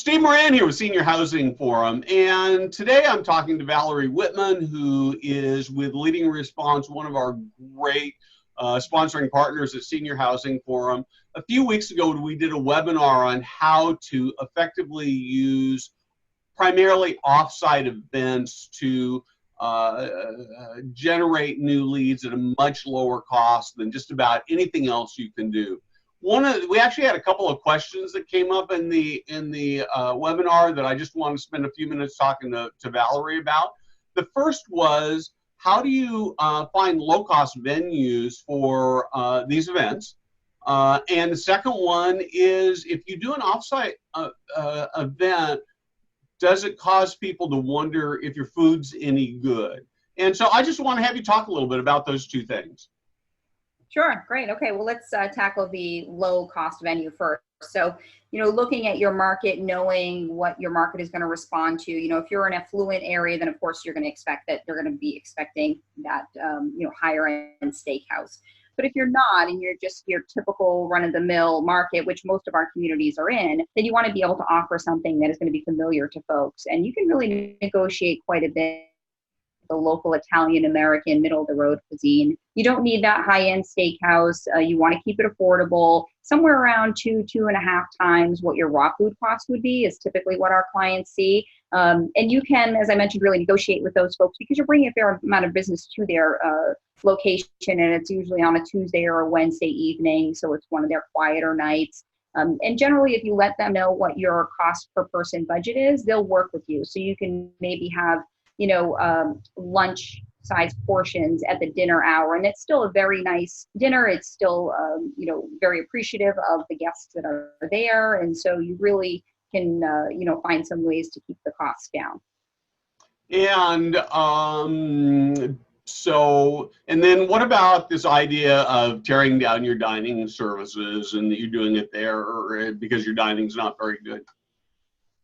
Steve Moran here with Senior Housing Forum, and today I'm talking to Valerie Whitman, who is with Leading Response, one of our great sponsoring partners at Senior Housing Forum. A few weeks ago, we did a webinar on how to effectively use primarily offsite events to generate new leads at a much lower cost than just about anything else you can do. We actually had a couple of questions that came up in the webinar that I just want to spend a few minutes talking to Valerie about. The first was, how do you find low-cost venues for these events? And the second one is, if you do an offsite event, does it cause people to wonder if your food's any good? And so I just want to have you talk a little bit about those two things. Sure, great. Okay, well, let's tackle the low cost venue first. So, looking at your market, knowing what your market is going to respond to, if you're an affluent area, then of course you're going to expect that they're going to be expecting that, higher end steakhouse. But if you're not, and you're just your typical run of the mill market, which most of our communities are in, then you want to be able to offer something that is going to be familiar to folks. And you can really negotiate quite a bit. The local Italian-American, middle-of-the-road cuisine. You don't need that high-end steakhouse. You want to keep it affordable. Somewhere around 2.5 times what your raw food cost would be is typically what our clients see. And you can, as I mentioned, really negotiate with those folks because you're bringing a fair amount of business to their location, and it's usually on a Tuesday or a Wednesday evening, so it's one of their quieter nights. And generally, if you let them know what your cost per person budget is, they'll work with you. So you can maybe have lunch size portions at the dinner hour. And it's still a very nice dinner. It's still, very appreciative of the guests that are there. And so you really can, find some ways to keep the costs down. And and then what about this idea of tearing down your dining services and that you're doing it there or because your dining's not very good?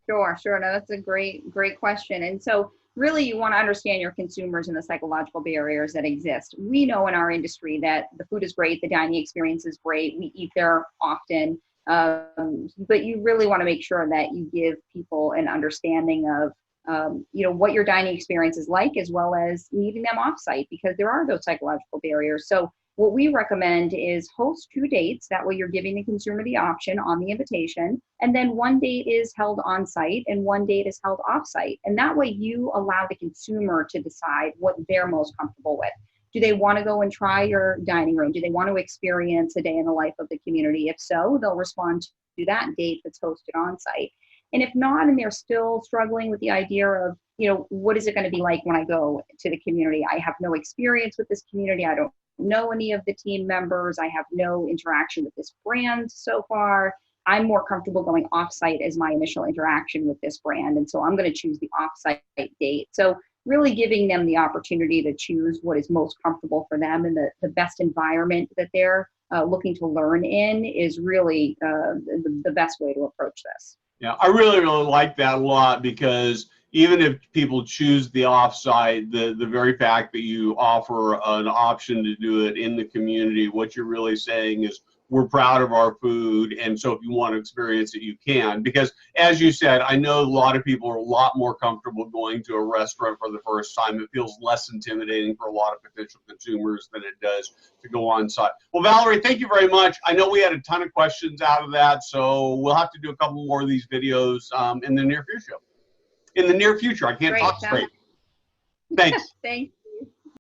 Sure. No, that's a great question. And so really, you want to understand your consumers and the psychological barriers that exist. We know in our industry that the food is great, the dining experience is great, we eat there often, but you really want to make sure that you give people an understanding of what your dining experience is like, as well as meeting them offsite, because there are those psychological barriers. So what we recommend is host 2 dates. That way you're giving the consumer the option on the invitation. And then one date is held on site and one date is held off site. And that way you allow the consumer to decide what they're most comfortable with. Do they want to go and try your dining room? Do they want to experience a day in the life of the community? If so, they'll respond to that date that's hosted on site. And if not, and they're still struggling with the idea of, what is it going to be like when I go to the community? I have no experience with this community. I don't know any of the team members. I have no interaction with this brand so far. I'm more comfortable going offsite as my initial interaction with this brand. And so I'm going to choose the offsite date. So really giving them the opportunity to choose what is most comfortable for them and the best environment that they're looking to learn in is really the best way to approach this. Yeah, I really like that a lot, because even if people choose the offsite, the very fact that you offer an option to do it in the community, what you're really saying is, we're proud of our food, and so if you want to experience it, you can. Because as you said, I know a lot of people are a lot more comfortable going to a restaurant for the first time. It feels less intimidating for a lot of potential consumers than it does to go on site. Well, Valerie, thank you very much. I know we had a ton of questions out of that, so we'll have to do a couple more of these videos in the near future. I can't talk straight. Thanks. Thanks.